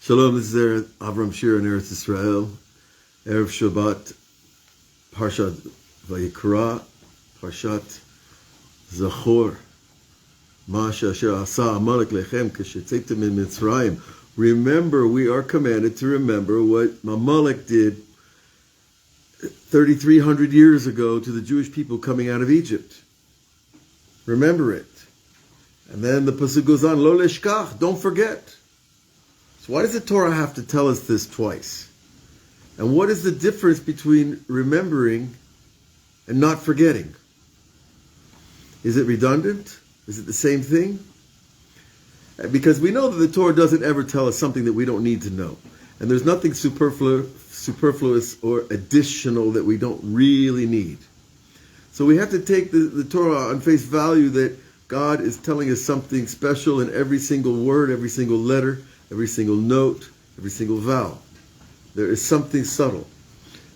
Shalom, this is Avraham Shira in Eretz Israel. Erev Shabbat, Parshat Vayikra, Parshat Zachor. Masha asher asa Amalek lechem kashetzetem min Mitzrayim. Remember, we are commanded to remember what Amalek did 3,300 years ago to the Jewish people coming out of Egypt. Remember it. And then the pasuk goes on, Lo leshkach, don't forget. So why does the Torah have to tell us this twice? And what is the difference between remembering and not forgetting? Is it redundant? Is it the same thing? Because we know that the Torah doesn't ever tell us something that we don't need to know. And there's nothing superfluous or additional that we don't really need. So we have to take the Torah on face value that God is telling us something special in every single word, every single letter, every single note, every single vowel. There is something subtle.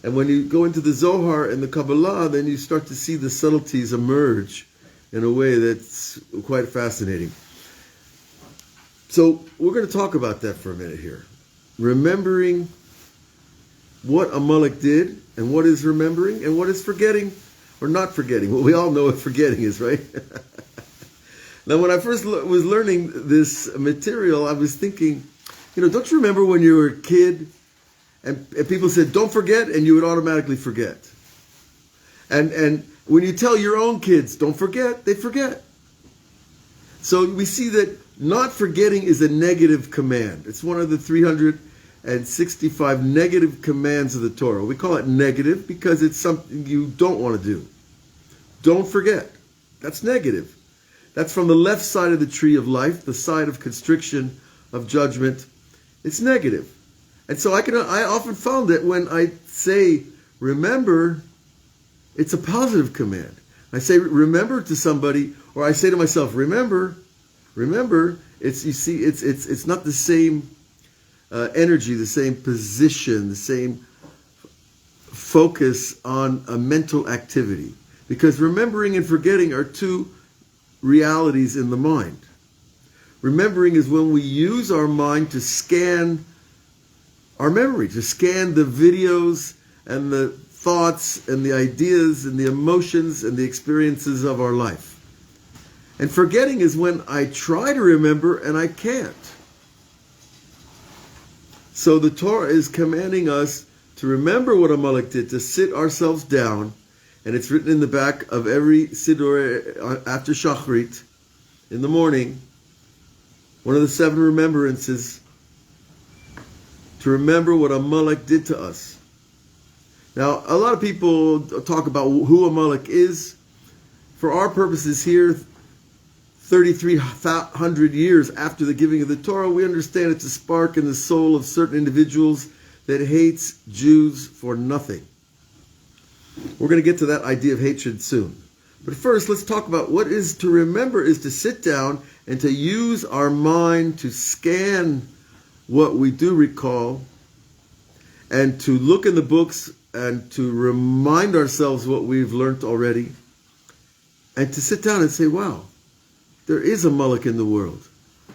And when you go into the Zohar and the Kabbalah, then you start to see the subtleties emerge in a way that's quite fascinating. So we're going to talk about that for a minute here. Remembering what Amalek did, and what is remembering, and what is forgetting, or not forgetting. Well, we all know what forgetting is, right? Now, when I first was learning this material, I was thinking, don't you remember when you were a kid and people said, don't forget, and you would automatically forget? And when you tell your own kids, don't forget, they forget. So we see that not forgetting is a negative command. It's one of the 365 negative commands of the Torah. We call it negative because it's something you don't want to do. Don't forget. That's negative. That's from the left side of the tree of life, the side of constriction, of judgment. It's negative. And so I often found that when I say remember, it's a positive command. I say remember to somebody, or I say to myself, remember, it's not the same energy, the same position, the same focus on a mental activity. Because remembering and forgetting are two realities in the mind. Remembering is when we use our mind to scan our memory, to scan the videos and the thoughts and the ideas and the emotions and the experiences of our life. And forgetting is when I try to remember and I can't. So the Torah is commanding us to remember what Amalek did, to sit ourselves down. And it's written in the back of every Siddur after Shachrit, in the morning, one of the 7 remembrances, to remember what Amalek did to us. Now, a lot of people talk about who Amalek is. For our purposes here, 3,300 years after the giving of the Torah, we understand it's a spark in the soul of certain individuals that hates Jews for nothing. We're going to get to that idea of hatred soon. But first, let's talk about what is to remember is to sit down and to use our mind to scan what we do recall and to look in the books and to remind ourselves what we've learned already and to sit down and say, wow, there is a Amalek in the world.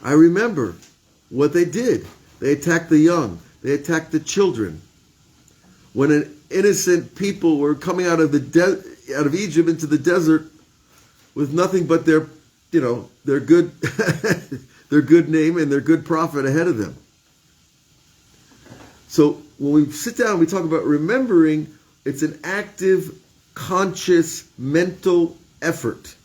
I remember what they did. They attacked the young. They attacked the children. When an innocent people were coming out of Egypt into the desert with nothing but their good their good name and their good prophet ahead of them. So when we sit down, we talk about remembering. It's an active, conscious, mental effort.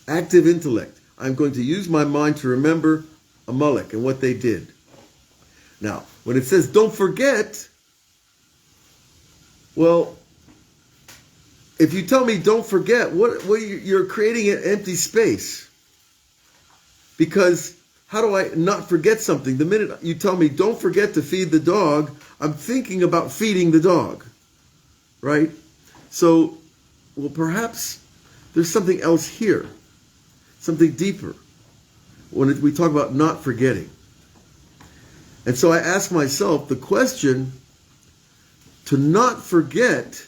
Active intellect. I'm going to use my mind to remember Amalek and what they did. Now, when it says don't forget, well, if you tell me don't forget, you're creating an empty space. Because how do I not forget something? The minute you tell me don't forget to feed the dog, I'm thinking about feeding the dog, right? So, well, perhaps there's something else here, something deeper, when we talk about not forgetting. And so I ask myself the question, to not forget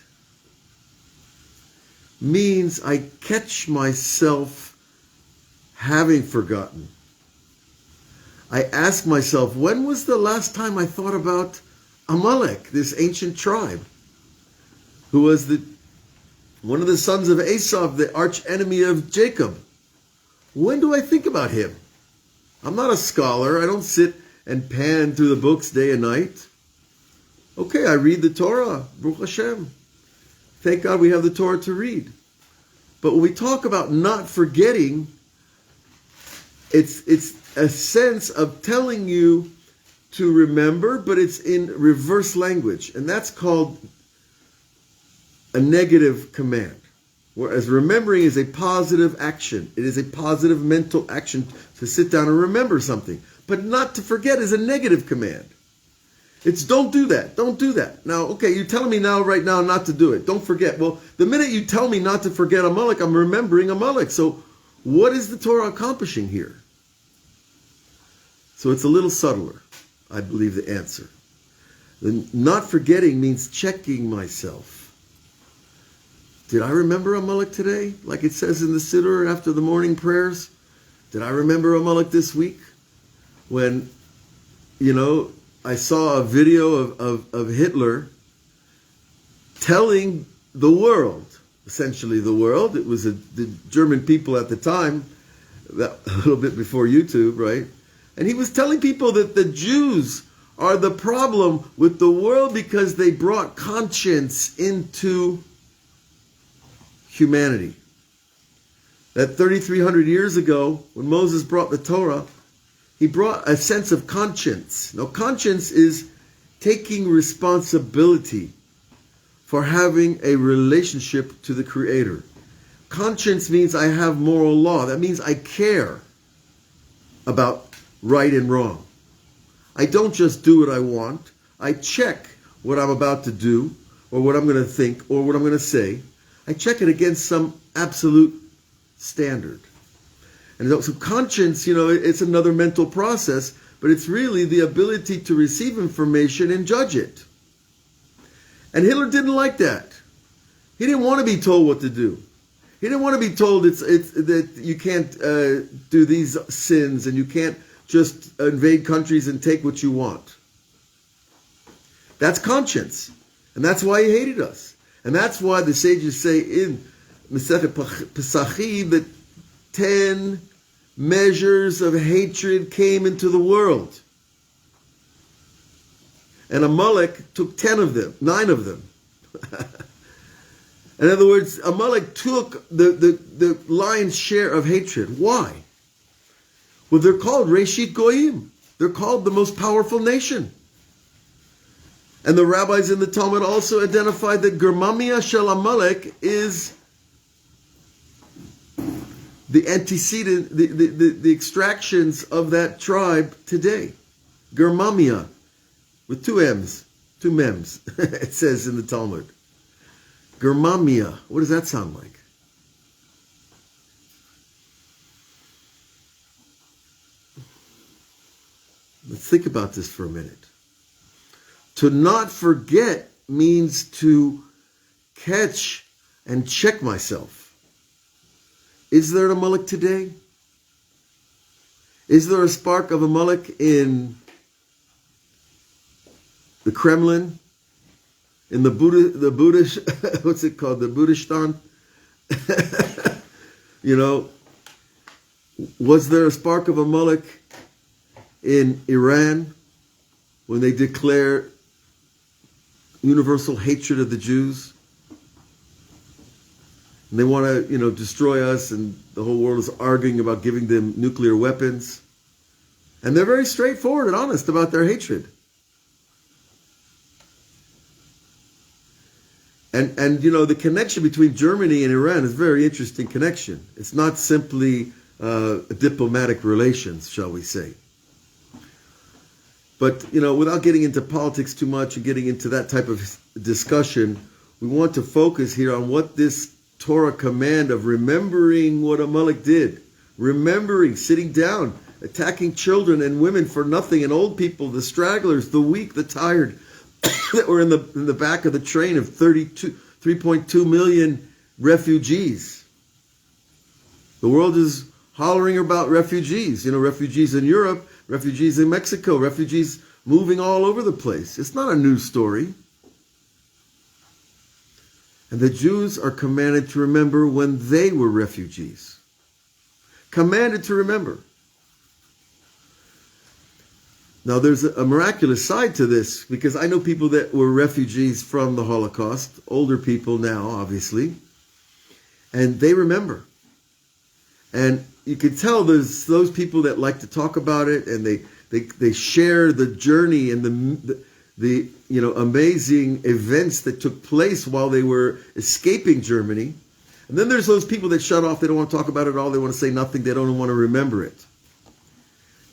means I catch myself having forgotten. I ask myself, when was the last time I thought about Amalek, this ancient tribe, who was one of the sons of Esau, the arch enemy of Jacob? When do I think about him? I'm not a scholar. I don't sit and pan through the books day and night. Okay, I read the Torah, Baruch Hashem. Thank God we have the Torah to read. But when we talk about not forgetting, it's a sense of telling you to remember, but it's in reverse language. And that's called a negative command. Whereas remembering is a positive action. It is a positive mental action to sit down and remember something. But not to forget is a negative command. It's don't do that. Don't do that. Now, okay, you're telling me now, right now, not to do it. Don't forget. Well, the minute you tell me not to forget Amalek, I'm remembering Amalek. So what is the Torah accomplishing here? So it's a little subtler, I believe, the answer. The not forgetting means checking myself. Did I remember Amalek today? Like it says in the Siddur after the morning prayers? Did I remember Amalek this week? When, I saw a video of Hitler telling the world, essentially the world, it was the German people at the time, a little bit before YouTube, right? And he was telling people that the Jews are the problem with the world because they brought conscience into humanity. That 3,300 years ago, when Moses brought the Torah, he brought a sense of conscience. Now, conscience is taking responsibility for having a relationship to the Creator. Conscience means I have moral law. That means I care about right and wrong. I don't just do what I want. I check what I'm about to do, or what I'm going to think, or what I'm going to say. I check it against some absolute standard. And so conscience, it's another mental process, but it's really the ability to receive information and judge it. And Hitler didn't like that. He didn't want to be told what to do. He didn't want to be told that you can't do these sins and you can't just invade countries and take what you want. That's conscience. And that's why he hated us. And that's why the sages say in Masechet Pesachim that 10 measures of hatred came into the world. And Amalek took 9 of them. In other words, Amalek took the lion's share of hatred. Why? Well, they're called Reshit Goyim. They're called the most powerful nation. And the rabbis in the Talmud also identified that Germamia Shel Amalek is the antecedent, the extractions of that tribe today. Germamia, with 2 M's, 2 mems, it says in the Talmud. Germamia, what does that sound like? Let's think about this for a minute. To not forget means to catch and check myself. Is there an Amalek today? Is there a spark of Amalek in the Kremlin? In the Buddhist, what's it called? The Buddhistan? Was there a spark of Amalek in Iran when they declare universal hatred of the Jews? And they want to, destroy us, and the whole world is arguing about giving them nuclear weapons. And they're very straightforward and honest about their hatred. And the connection between Germany and Iran is a very interesting connection. It's not simply diplomatic relations, shall we say. But, without getting into politics too much and getting into that type of discussion, we want to focus here on what this Torah command of remembering what Amalek did. Remembering, sitting down, attacking children and women for nothing, and old people, the stragglers, the weak, the tired, that were in the back of the train of 3.2 million refugees. The world is hollering about refugees. Refugees in Europe, refugees in Mexico, refugees moving all over the place. It's not a new story. And the Jews are commanded to remember when they were refugees. Commanded to remember. Now there's a miraculous side to this, because I know people that were refugees from the Holocaust, older people now, obviously, and they remember. And you can tell there's those people that like to talk about it, and they share the journey and the amazing events that took place while they were escaping Germany. And then there's those people that shut off. They don't want to talk about it at all. They want to say nothing. They don't want to remember it.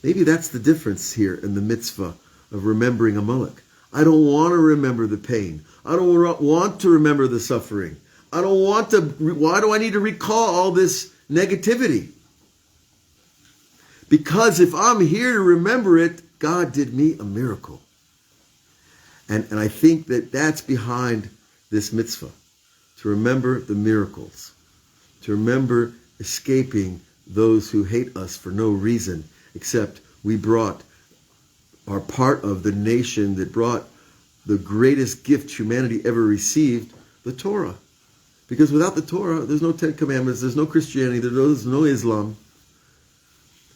Maybe that's the difference here in the mitzvah of remembering Amalek. I don't want to remember the pain. I don't want to remember the suffering. I don't want to. Why do I need to recall all this negativity? Because if I'm here to remember it, God did me a miracle. And I think that that's behind this mitzvah. To remember the miracles. To remember escaping those who hate us for no reason, except we are part of the nation that brought the greatest gift humanity ever received, the Torah. Because without the Torah, there's no Ten Commandments, there's no Christianity, there's no Islam.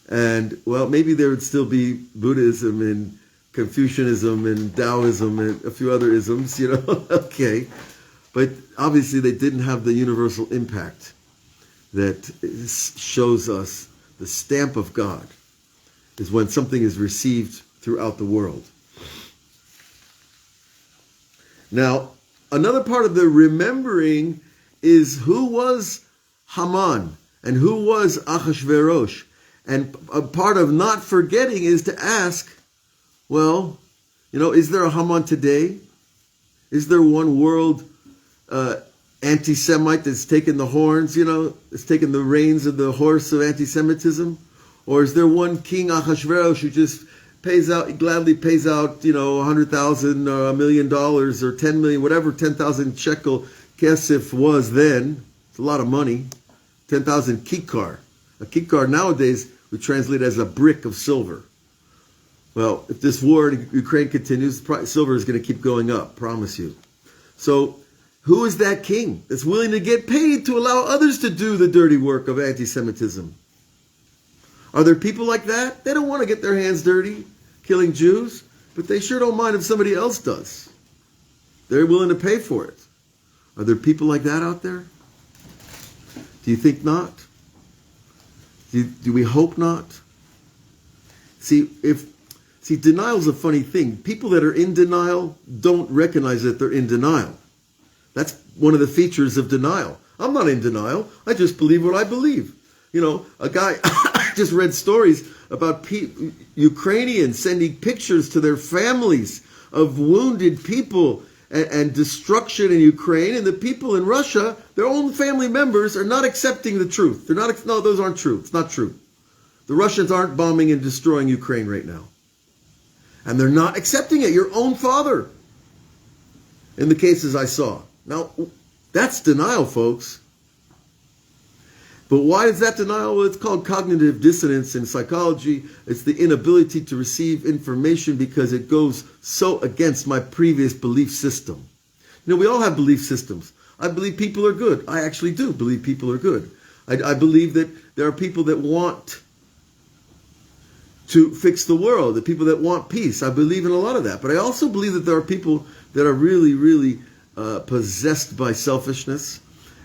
And, well, maybe there would still be Buddhism and Confucianism and Taoism and a few other isms, okay. But obviously they didn't have the universal impact that shows us the stamp of God is when something is received throughout the world. Now, another part of the remembering is who was Haman and who was Achashverosh. And a part of not forgetting is to ask, well, is there a Haman today? Is there one world anti-Semite that's taken the horns, that's taken the reins of the horse of anti-Semitism? Or is there one King Achashverosh who just gladly pays out, $100,000 or $1 million or 10 million, whatever 10,000 shekel kesef was then? It's a lot of money. 10,000 kikar. A kikar nowadays would translate as a brick of silver. Well, if this war in Ukraine continues, silver is going to keep going up, promise you. So, who is that king that's willing to get paid to allow others to do the dirty work of anti-Semitism? Are there people like that? They don't want to get their hands dirty killing Jews, but they sure don't mind if somebody else does. They're willing to pay for it. Are there people like that out there? Do you think not? Do we hope not? See, denial is a funny thing. People that are in denial don't recognize that they're in denial. That's one of the features of denial. I'm not in denial. I just believe what I believe. A guy just read stories about Ukrainians sending pictures to their families of wounded people and destruction in Ukraine, and the people in Russia, their own family members, are not accepting the truth. No, those aren't true. It's not true. The Russians aren't bombing and destroying Ukraine right now. And they're not accepting it. Your own father, in the cases I saw. Now, that's denial, folks. But why is that denial? Well, it's called cognitive dissonance in psychology. It's the inability to receive information because it goes so against my previous belief system. We all have belief systems. I believe people are good. I actually do believe people are good. I believe that there are people that want to fix the world, the people that want peace. I believe in a lot of that. But I also believe that there are people that are really, really possessed by selfishness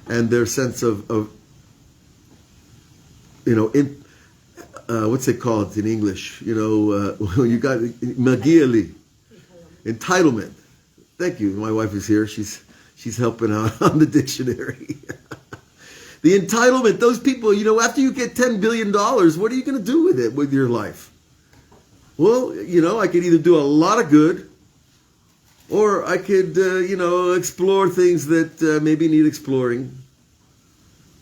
and their sense of what's it called in English? When you got magiali, entitlement. Thank you. My wife is here. She's helping out on the dictionary. The entitlement. Those people. After you get $10 billion, what are you going to do with it with your life? Well, I could either do a lot of good, or I could, explore things that maybe need exploring.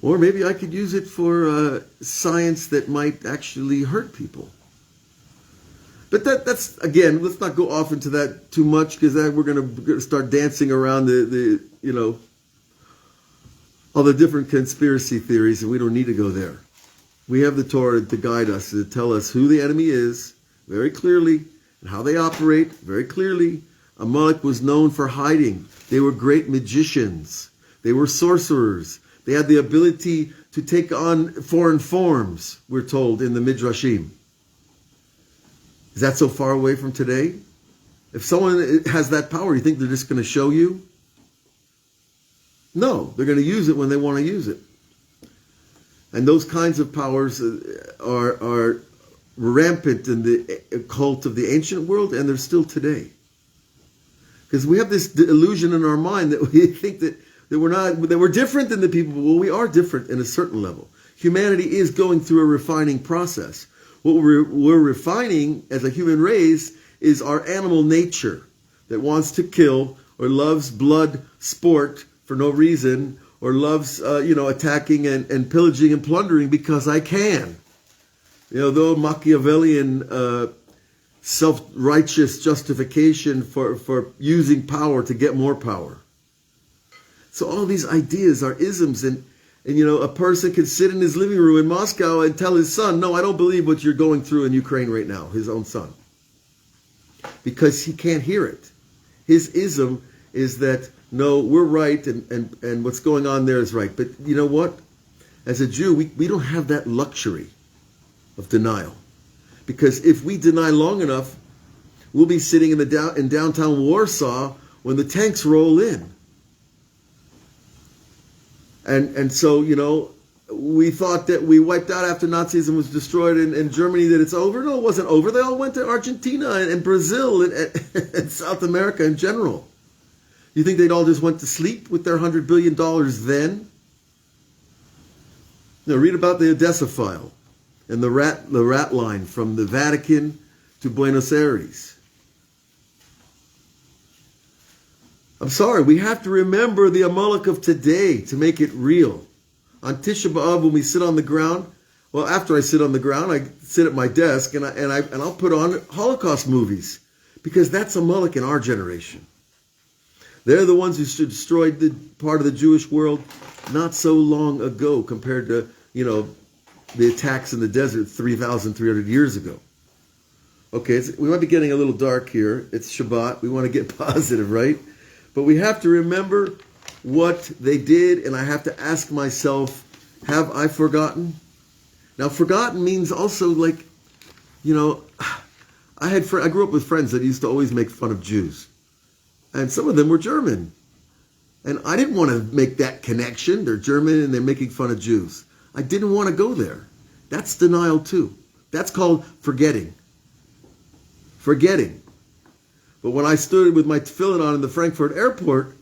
Or maybe I could use it for science that might actually hurt people. But that's, again, let's not go off into that too much, because we're going to start dancing around all the different conspiracy theories, and we don't need to go there. We have the Torah to guide us, to tell us who the enemy is, very clearly, and how they operate very clearly. Amalek was known for hiding. They were great magicians. They were sorcerers. They had the ability to take on foreign forms, we're told in the Midrashim. Is that so far away from today? If someone has that power, you think they're just going to show you? No, they're going to use it when they want to use it. And those kinds of powers are rampant in the cult of the ancient world, and they're still today. Because we have this illusion in our mind that we think that we're different than the people. Well, we are different in a certain level. Humanity is going through a refining process. What we're refining as a human race is our animal nature that wants to kill or loves blood sport for no reason, or loves attacking and pillaging and plundering because I can. The Machiavellian self-righteous justification for using power to get more power. So all these ideas are isms, and a person can sit in his living room in Moscow and tell his son, no, I don't believe what you're going through in Ukraine right now, his own son. Because he can't hear it. His ism is that, no, we're right, and what's going on there is right. But you know what? As a Jew, we don't have that luxury of denial. Because if we deny long enough, we'll be sitting in downtown Warsaw when the tanks roll in. And so, we thought that we wiped out after Nazism was destroyed in Germany, that it's over. No, it wasn't over. They all went to Argentina and Brazil and South America in general. You think they'd all just went to sleep with their $100 billion then? Read about the Odessa file and the rat line from the Vatican to Buenos Aires. I'm sorry, we have to remember the Amalek of today to make it real. On Tisha B'Av, when we sit on the ground, well, after I sit on the ground, I sit at my desk and I'll put on Holocaust movies, because that's Amalek in our generation. They're the ones who destroyed the part of the Jewish world not so long ago compared to, the attacks in the desert 3,300 years ago. Okay, we might be getting a little dark here. It's Shabbat. We want to get positive, right? But we have to remember what they did, and I have to ask myself, have I forgotten? Now, forgotten means also like, I grew up with friends that used to always make fun of Jews. And some of them were German. And I didn't want to make that connection. They're German and they're making fun of Jews. I didn't want to go there. That's denial too. That's called forgetting. Forgetting. But when I stood with my tefillin on in the Frankfurt airport,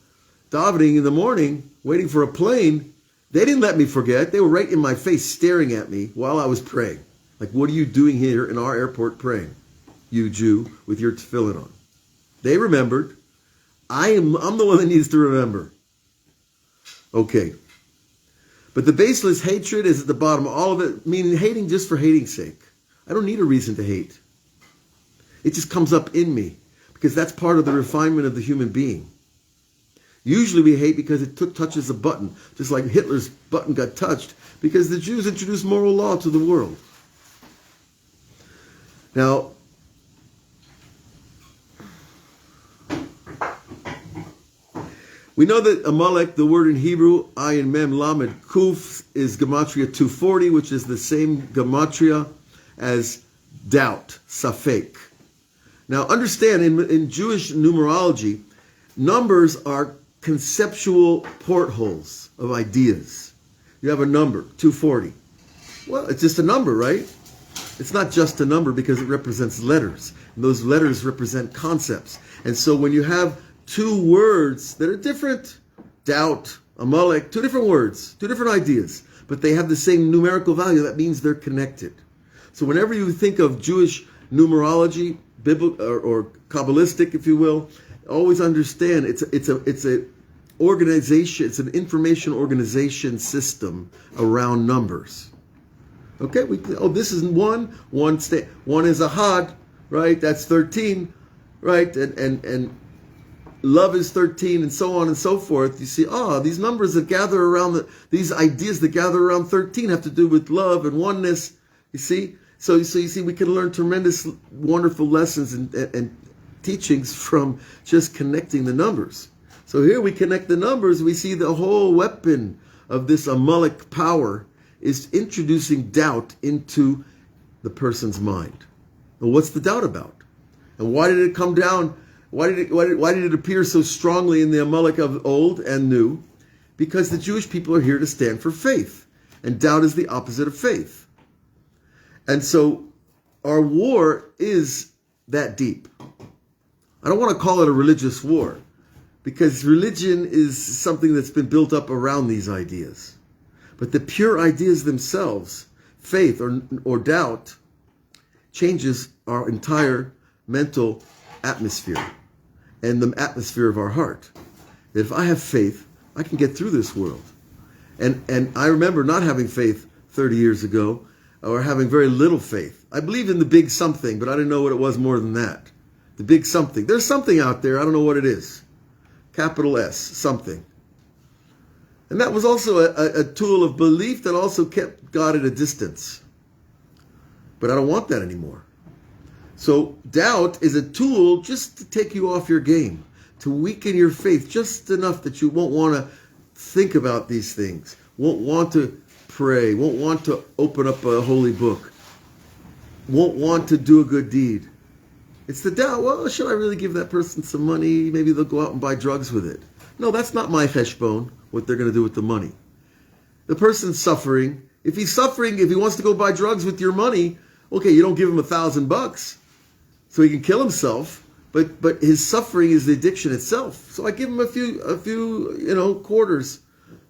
davening in the morning, waiting for a plane, they didn't let me forget. They were right in my face staring at me while I was praying. Like, what are you doing here in our airport praying, you Jew, with your tefillin on? They remembered. I'm the one that needs to remember. Okay. But the baseless hatred is at the bottom of all of it, meaning hating just for hating's sake. I don't need a reason to hate. It just comes up in me, because that's part of the refinement of the human being. Usually we hate because it touches a button, just like Hitler's button got touched, because the Jews introduced moral law to the world. Now, we know that Amalek, the word in Hebrew, Ayin Mem Lamed Kuf, is Gematria 240, which is the same Gematria as doubt, Safek. Now understand, in Jewish numerology, numbers are conceptual portholes of ideas. You have a number, 240. Well, it's just a number, right? It's not just a number because it represents letters. And those letters represent concepts. And so when you have two words that are different, doubt, Amalek, two different words, two different ideas, but they have the same numerical value, that means they're connected. So whenever you think of Jewish numerology, biblical or Kabbalistic, if you will, always understand it's a organization, it's an information organization system around numbers. Okay, this is one is a had, right? That's 13, right? And love is 13, and so on and so forth. You see, these numbers that gather around these ideas that gather around 13 have to do with love and oneness. You see, So you see, we can learn tremendous, wonderful lessons and teachings from just connecting the numbers. So here we connect the numbers. We see the whole weapon of this Amalek power is introducing doubt into the person's mind. Well, what's the doubt about? And why did it come down? Why did it appear so strongly in the Amalek of old and new? Because the Jewish people are here to stand for faith. And doubt is the opposite of faith. And so our war is that deep. I don't want to call it a religious war, because religion is something that's been built up around these ideas. But the pure ideas themselves, faith or doubt, changes our entire mental atmosphere and the atmosphere of our heart. That if I have faith, I can get through this world. And I remember not having faith 30 years ago, or having very little faith. I believed in the big something, but I didn't know what it was more than that. The big something. There's something out there, I don't know what it is. Capital S, something. And that was also a tool of belief that also kept God at a distance. But I don't want that anymore. So doubt is a tool just to take you off your game, to weaken your faith just enough that you won't want to think about these things, won't want to pray, won't want to open up a holy book, won't want to do a good deed. It's the doubt, well, should I really give that person some money? Maybe they'll go out and buy drugs with it. No, that's not my cheshbon, what they're going to do with the money. The person's suffering. If he's suffering, if he wants to go buy drugs with your money, okay, you don't give him $1,000 so he can kill himself, but his suffering is the addiction itself. So I give him a few quarters,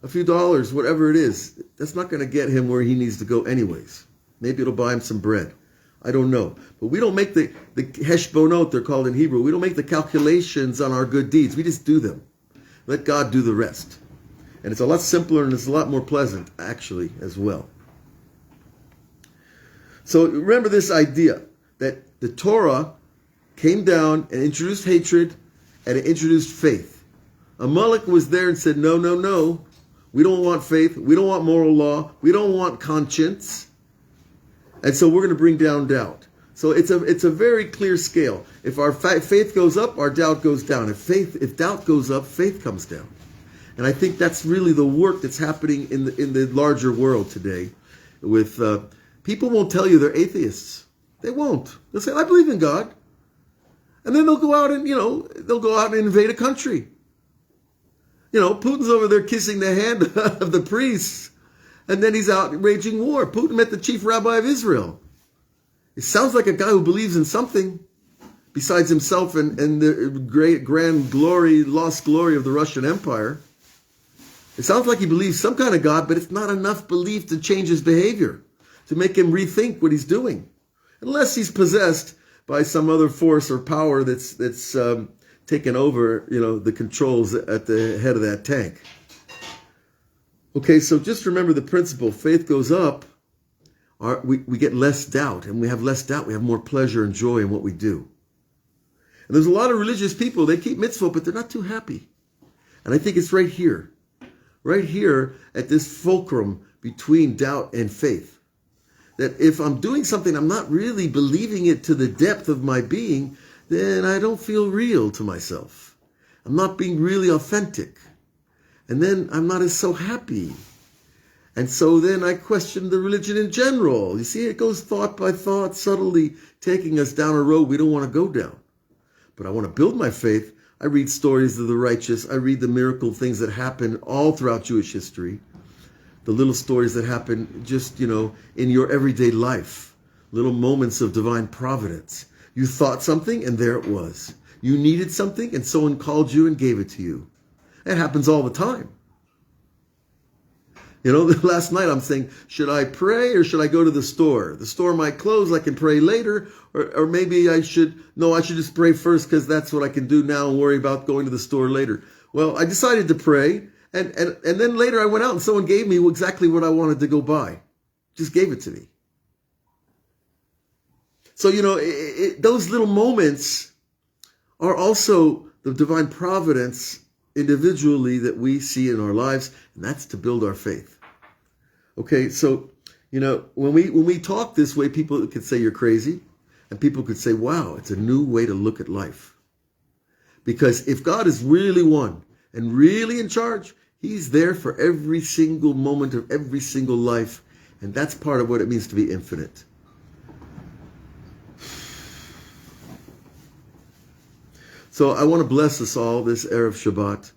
a few dollars, whatever it is. That's not going to get him where he needs to go anyways. Maybe it'll buy him some bread. I don't know. But we don't make the heshbonot, they're called in Hebrew. We don't make the calculations on our good deeds. We just do them. Let God do the rest. And it's a lot simpler and it's a lot more pleasant, actually, as well. So remember this idea that the Torah came down and introduced hatred and it introduced faith. Amalek was there and said, no, no, no. We don't want faith. We don't want moral law. We don't want conscience. And so we're going to bring down doubt. So it's a very clear scale. If our faith goes up, our doubt goes down. If doubt goes up, faith comes down. And I think that's really the work that's happening in the larger world today. With people won't tell you they're atheists. They won't. They'll say, I believe in God. And then they'll go out and invade a country. Putin's over there kissing the hand of the priests. And then he's out waging war. Putin met the chief rabbi of Israel. It sounds like a guy who believes in something besides himself and the great, grand glory, lost glory of the Russian Empire. It sounds like he believes some kind of God, but it's not enough belief to change his behavior, to make him rethink what he's doing. Unless he's possessed by some other force or power that's taken over, the controls at the head of that tank. Okay, so just remember the principle. Faith goes up, we get less doubt. And we have less doubt, we have more pleasure and joy in what we do. And there's a lot of religious people, they keep mitzvot, but they're not too happy. And I think it's right here at this fulcrum between doubt and faith. That if I'm doing something, I'm not really believing it to the depth of my being, then I don't feel real to myself. I'm not being really authentic. And then I'm not so happy. And so then I question the religion in general. You see, it goes thought by thought, subtly taking us down a road we don't want to go down. But I want to build my faith. I read stories of the righteous. I read the miracle things that happen all throughout Jewish history. The little stories that happen just, in your everyday life. Little moments of divine providence. You thought something and there it was. You needed something and someone called you and gave it to you. It happens all the time. Last night I'm saying, should I pray or should I go to the store? The store might close, I can pray later. Or maybe I should just pray first because that's what I can do now and worry about going to the store later. Well, I decided to pray. And then later I went out and someone gave me exactly what I wanted to go buy. Just gave it to me. So, those little moments are also the divine providence individually that we see in our lives, and that's to build our faith. Okay, so, You know, when we talk this way, people could say you're crazy, and people could say, wow, it's a new way to look at life. Because if God is really one and really in charge, he's there for every single moment of every single life. And that's part of what it means to be infinite. So I want to bless us all this Erev Shabbat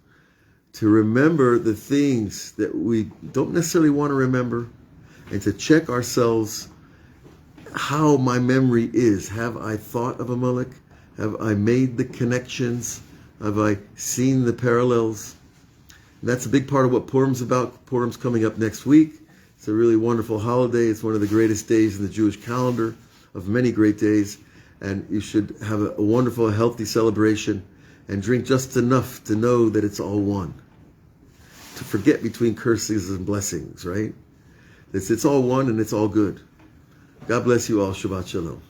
to remember the things that we don't necessarily want to remember, and to check ourselves how my memory is. Have I thought of Amalek? Have I made the connections? Have I seen the parallels? And that's a big part of what Purim's about. Purim's coming up next week. It's a really wonderful holiday. It's one of the greatest days in the Jewish calendar, of many great days. And you should have a wonderful, healthy celebration and drink just enough to know that it's all one. To forget between curses and blessings, right? It's all one and it's all good. God bless you all. Shabbat Shalom.